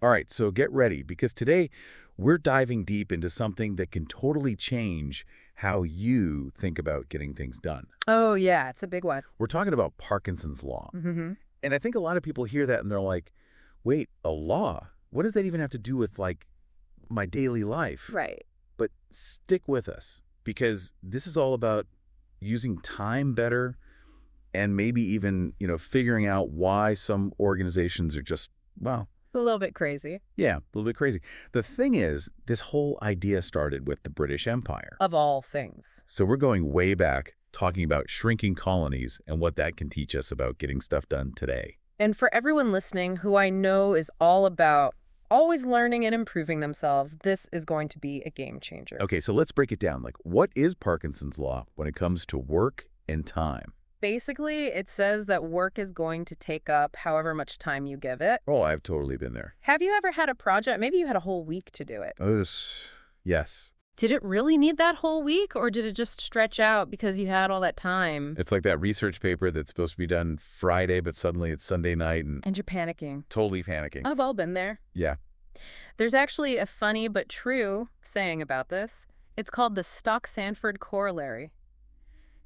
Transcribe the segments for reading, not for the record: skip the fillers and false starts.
All right, so get ready, because today we're diving deep into something that can totally change how you think about getting things done. Oh, yeah, it's a big one. We're talking about Parkinson's law. Hmm. And I think a lot of people hear that and they're like, wait, a law? What does that even have to do with, like, my daily life? Right. But stick with us, because this is all about using time better and maybe even, figuring out why some organizations are just, well, A little bit crazy. yeah, a little bit crazy. The thing is, this whole idea started with the British Empire. Of all things. So we're going way back, talking about shrinking colonies and what that can teach us about getting stuff done today. And for everyone listening who I know is all about always learning and improving themselves, this is going to be a game changer. Okay, so let's break it down. Like, what is Parkinson's law when it comes to work and time? Basically, it says that work is going to take up however much time you give it. Oh, I've totally been there. Have you ever had a project? Maybe you had a whole week to do it. Yes. Did it really need that whole week, or did it just stretch out because you had all that time? It's like that research paper that's supposed to be done Friday, but suddenly it's Sunday night and And you're panicking. totally panicking. I've all been there. Yeah. There's actually a funny but true saying about this. It's called the Stock-Sanford corollary.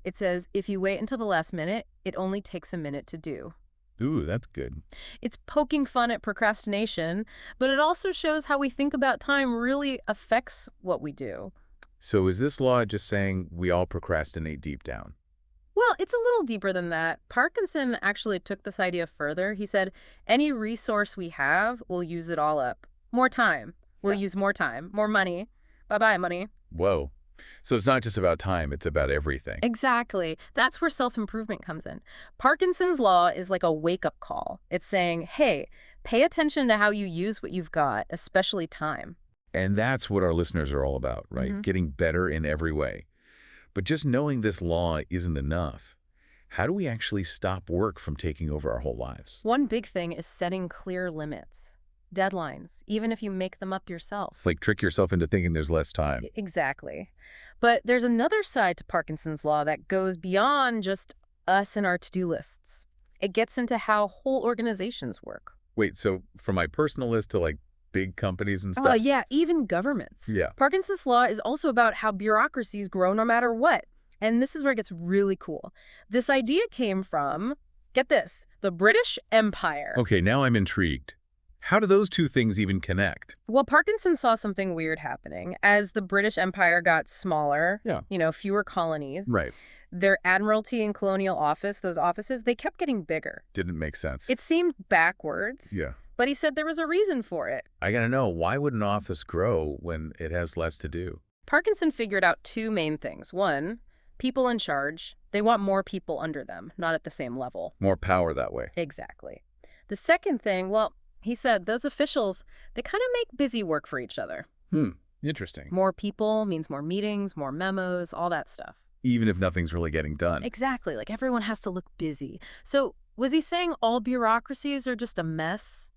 It says, if you wait until the last minute, it only takes a minute to do. Ooh, that's good. It's poking fun at procrastination, but it also shows how we think about time really affects what we do. So is this law just saying we all procrastinate deep down? Well, it's a little deeper than that. Parkinson actually took this idea further. He said, any resource we have, we'll use it all up. More time. We'll use more time. More money. Bye-bye, money. Whoa. So it's not just about time, it's about everything. Exactly. That's where self-improvement comes in. Parkinson's law is like a wake-up call. It's saying, hey, pay attention to how you use what you've got, especially time. And that's what our listeners are all about, right? Getting better in every way. But just knowing this law isn't enough. How do we actually stop work from taking over our whole lives? One big thing is setting clear limits. Deadlines, even if you make them up yourself. Like trick yourself into thinking there's less time. Exactly. But there's another side to Parkinson's law that goes beyond just us and our to-do lists. It gets into how whole organizations work. Wait, so from my personal list to like big companies and stuff? Oh, yeah, even governments. Yeah. Parkinson's law is also about how bureaucracies grow no matter what. And this is where it gets really cool. This idea came from, get this, the British Empire. Okay, now I'm intrigued. How do those two things even connect? Well, Parkinson saw something weird happening. As the British Empire got smaller, fewer colonies, Right. their admiralty and colonial office, those offices, they kept getting bigger. Didn't make sense. It seemed backwards. Yeah. But he said there was a reason for it. I gotta know, why would an office grow when it has less to do? Parkinson figured out two main things. One, people in charge, they want more people under them, not at the same level. More power that way. Exactly. The second thing, well, he said those officials, they kind of make busy work for each other. Interesting. More people means more meetings, more memos, all that stuff. Even if nothing's really getting done. Exactly. Like everyone has to look busy. So was he saying all bureaucracies are just a mess?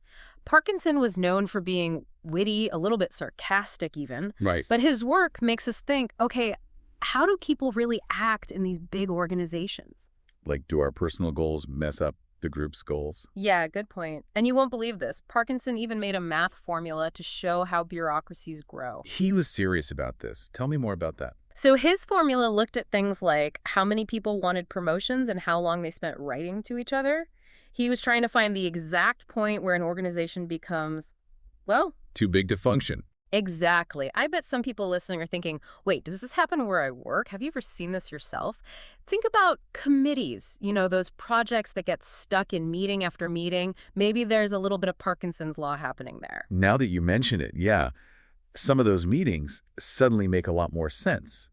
Parkinson was known for being witty, a little bit sarcastic even. Right. But his work makes us think, okay, how do people really act in these big organizations? Like, do our personal goals mess up the group's goals? Yeah, good point. And you won't believe this. Parkinson even made a math formula to show how bureaucracies grow. He was serious about this. Tell me more about that. So his formula looked at things like how many people wanted promotions and how long they spent writing to each other. He was trying to find the exact point where an organization becomes, well, too big to function. Exactly. I bet some people listening are thinking, wait, does this happen where I work? Have you ever seen this yourself? Think about committees, those projects that get stuck in meeting after meeting. Maybe there's a little bit of Parkinson's law happening there. Now that you mention it, yeah, some of those meetings suddenly make a lot more sense.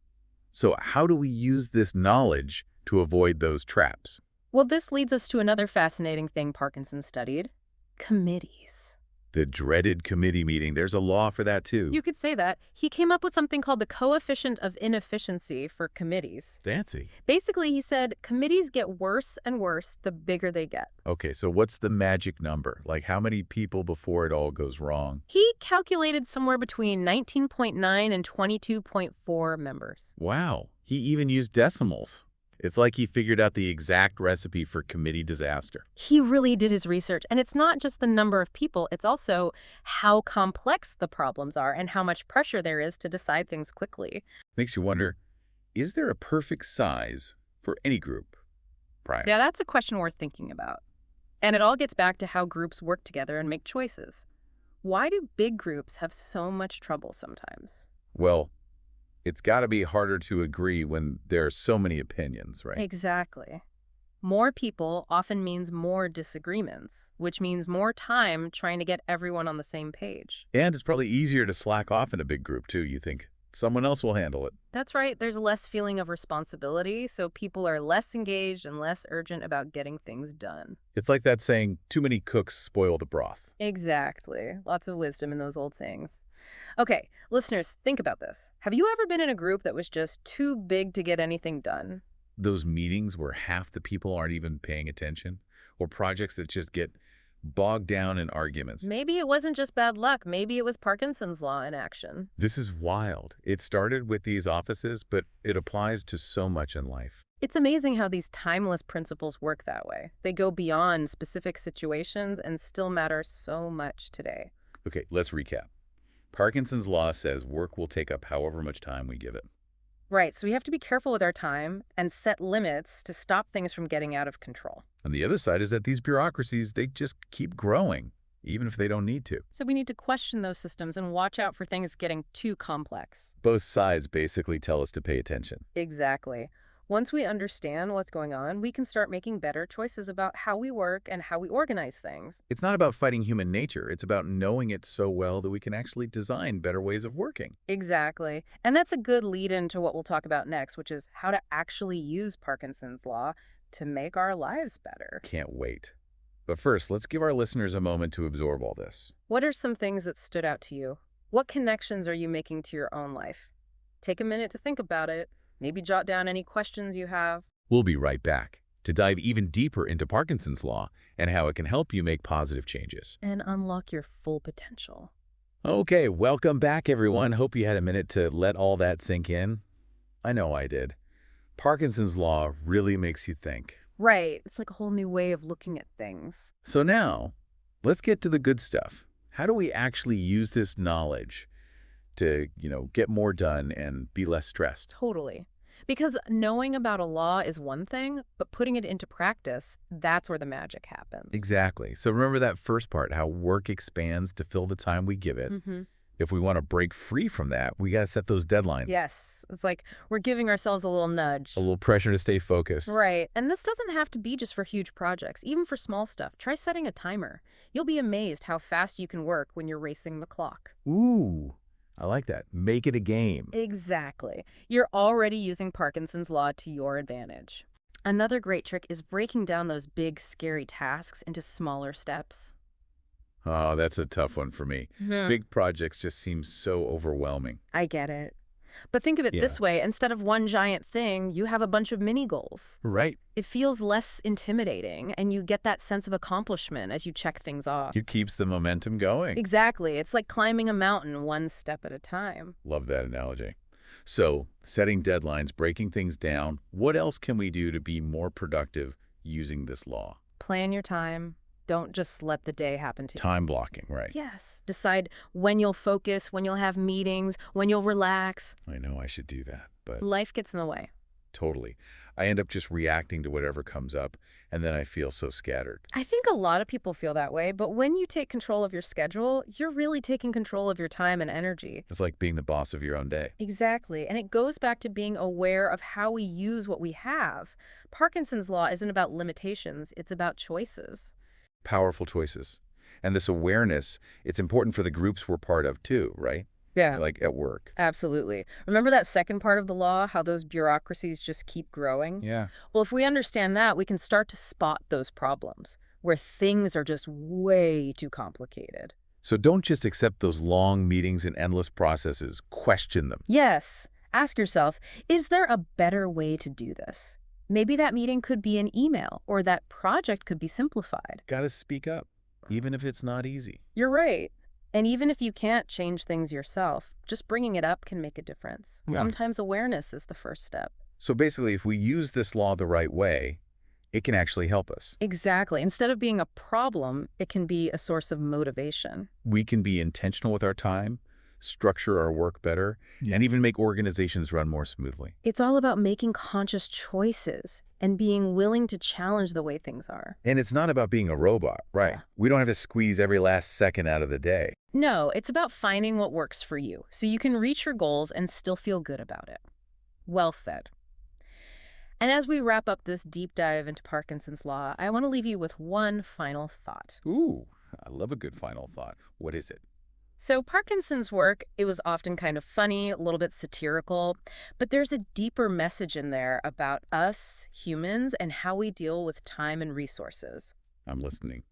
So how do we use this knowledge to avoid those traps? Well, this leads us to another fascinating thing Parkinson studied, committees. The dreaded committee meeting. There's a law for that, too. You could say that. He came up with something called the coefficient of inefficiency for committees. Fancy. Basically, he said committees get worse and worse the bigger they get. Okay, so what's the magic number? Like how many people before it all goes wrong? He calculated somewhere between 19.9 and 22.4 members. Wow. He even used decimals. It's like he figured out the exact recipe for committee disaster. He really did his research. And it's not just the number of people, it's also how complex the problems are and how much pressure there is to decide things quickly. Makes you wonder, is there a perfect size for any group? Brian. Yeah, that's a question worth thinking about. And it all gets back to how groups work together and make choices. Why do big groups have so much trouble sometimes? Well, it's got to be harder to agree when there are so many opinions, right? Exactly. More people often means more disagreements, which means more time trying to get everyone on the same page. And it's probably easier to slack off in a big group, too, you think. Someone else will handle it. That's right, there's less feeling of responsibility, so people are less engaged and less urgent about getting things done. It's like that saying, too many cooks spoil the broth. Exactly. Lots of wisdom in those old sayings. Okay, listeners, think about this. Have you ever been in a group that was just too big to get anything done? Those meetings where half the people aren't even paying attention, or projects that just get bogged down in arguments. Maybe it wasn't just bad luck. Maybe it was Parkinson's law in action. This is wild. It started with these offices, but it applies to so much in life. It's amazing how these timeless principles work that way. They go beyond specific situations and still matter so much today. Okay, let's recap. Parkinson's law says work will take up however much time we give it. Right, so we have to be careful with our time and set limits to stop things from getting out of control. And the other side is that these bureaucracies, they just keep growing, even if they don't need to. So we need to question those systems and watch out for things getting too complex. Both sides basically tell us to pay attention. Exactly. Once we understand what's going on, we can start making better choices about how we work and how we organize things. It's not about fighting human nature. It's about knowing it so well that we can actually design better ways of working. Exactly. And that's a good lead into what we'll talk about next, which is how to actually use Parkinson's law to make our lives better. Can't wait. But first, let's give our listeners a moment to absorb all this. What are some things that stood out to you? What connections are you making to your own life? Take a minute to think about it. Maybe jot down any questions you have. We'll be right back to dive even deeper into Parkinson's law and how it can help you make positive changes. And unlock your full potential. Okay, welcome back, everyone. Hope you had a minute to let all that sink in. I know I did. Parkinson's law really makes you think. Right. It's like a whole new way of looking at things. So now, let's get to the good stuff. How do we actually use this knowledge to, get more done and be less stressed? Totally. Because knowing about a law is one thing, but putting it into practice, that's where the magic happens. Exactly. So remember that first part, how work expands to fill the time we give it. If we want to break free from that, we got to set those deadlines. Yes. It's like we're giving ourselves a little nudge. A little pressure to stay focused. Right. And this doesn't have to be just for huge projects. Even for small stuff, try setting a timer. You'll be amazed how fast you can work when you're racing the clock. Ooh, I like that. Make it a game. Exactly. You're already using Parkinson's law to your advantage. Another great trick is breaking down those big, scary tasks into smaller steps. Oh, that's a tough one for me. Big projects just seem so overwhelming. I get it. But think of it this way. Instead of one giant thing, you have a bunch of mini goals. Right. It feels less intimidating, and you get that sense of accomplishment as you check things off. It keeps the momentum going. Exactly. It's like climbing a mountain one step at a time. Love that analogy. So, setting deadlines, breaking things down, what else can we do to be more productive using this law? Plan your time. Don't just let the day happen to you. Time blocking, right? Yes. Decide when you'll focus, when you'll have meetings, when you'll relax. I know I should do that, but Life gets in the way. totally. I end up just reacting to whatever comes up, and then I feel so scattered. I think a lot of people feel that way, but when you take control of your schedule, you're really taking control of your time and energy. It's like being the boss of your own day. Exactly. And it goes back to being aware of how we use what we have. Parkinson's law isn't about limitations, it's about choices. Powerful choices. And this awareness, it's important for the groups we're part of too, right? Yeah. Like at work. Absolutely. Remember that second part of the law, how those bureaucracies just keep growing? Yeah. Well, if we understand that, we can start to spot those problems where things are just way too complicated. So don't just accept those long meetings and endless processes. Question them. Yes. Ask yourself, is there a better way to do this? Maybe that meeting could be an email, or that project could be simplified. Gotta speak up, even if it's not easy. You're right. And even if you can't change things yourself, just bringing it up can make a difference. Yeah. Sometimes awareness is the first step. So basically, if we use this law the right way, it can actually help us. Exactly. Instead of being a problem, it can be a source of motivation. We can be intentional with our time, structure our work better, and even make organizations run more smoothly. It's all about making conscious choices and being willing to challenge the way things are. And it's not about being a robot, right? Yeah. We don't have to squeeze every last second out of the day. No, it's about finding what works for you so you can reach your goals and still feel good about it. Well said. And as we wrap up this deep dive into Parkinson's law, I want to leave you with one final thought. Ooh, I love a good final thought. What is it? So Parkinson's work, it was often kind of funny, a little bit satirical, but there's a deeper message in there about us, humans, and how we deal with time and resources. I'm listening.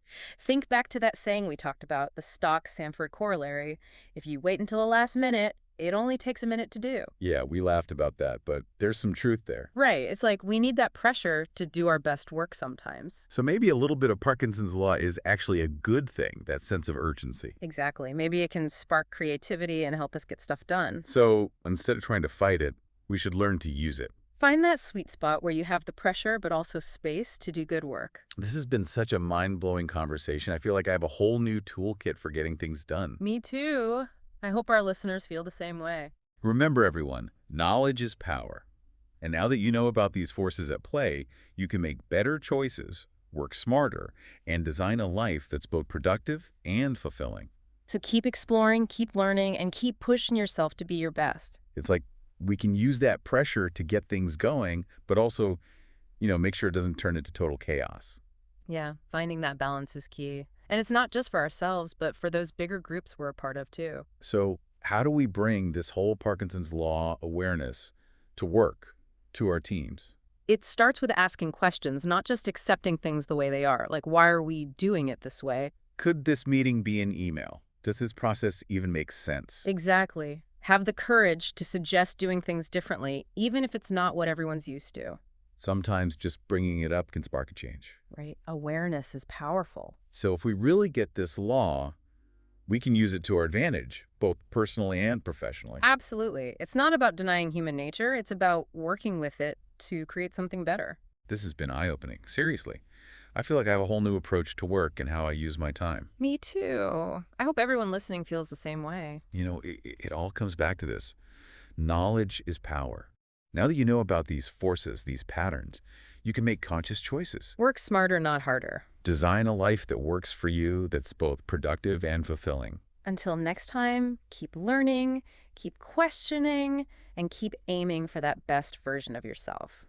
Think back to that saying we talked about, the Stock-Sanford corollary. If you wait until the last minute, it only takes a minute to do. Yeah, we laughed about that, but there's some truth there. Right. It's like we need that pressure to do our best work sometimes. So maybe a little bit of Parkinson's law is actually a good thing, that sense of urgency. Exactly. Maybe it can spark creativity and help us get stuff done. So instead of trying to fight it, we should learn to use it. Find that sweet spot where you have the pressure but also space to do good work. This has been such a mind-blowing conversation. I feel like I have a whole new toolkit for getting things done. Me too. I hope our listeners feel the same way. Remember, everyone, knowledge is power. And now that you know about these forces at play, you can make better choices, work smarter, and design a life that's both productive and fulfilling. So keep exploring, keep learning, and keep pushing yourself to be your best. It's like we can use that pressure to get things going, but also, make sure it doesn't turn into total chaos. Yeah, finding that balance is key. And it's not just for ourselves, but for those bigger groups we're a part of too. So how do we bring this whole Parkinson's law awareness to work, to our teams? It starts with asking questions, not just accepting things the way they are. Like, why are we doing it this way? Could this meeting be an email? Does this process even make sense? Exactly. Have the courage to suggest doing things differently, even if it's not what everyone's used to. Sometimes just bringing it up can spark a change. Right? Awareness is powerful. So if we really get this law, we can use it to our advantage, both personally and professionally. Absolutely. It's not about denying human nature. It's about working with it to create something better. This has been eye-opening. Seriously. I feel like I have a whole new approach to work and how I use my time. Me too. I hope everyone listening feels the same way. It all comes back to this. Knowledge is power. Now that you know about these forces, these patterns, you can make conscious choices. Work smarter, not harder. Design a life that works for you, that's both productive and fulfilling. Until next time, keep learning, keep questioning, and keep aiming for that best version of yourself.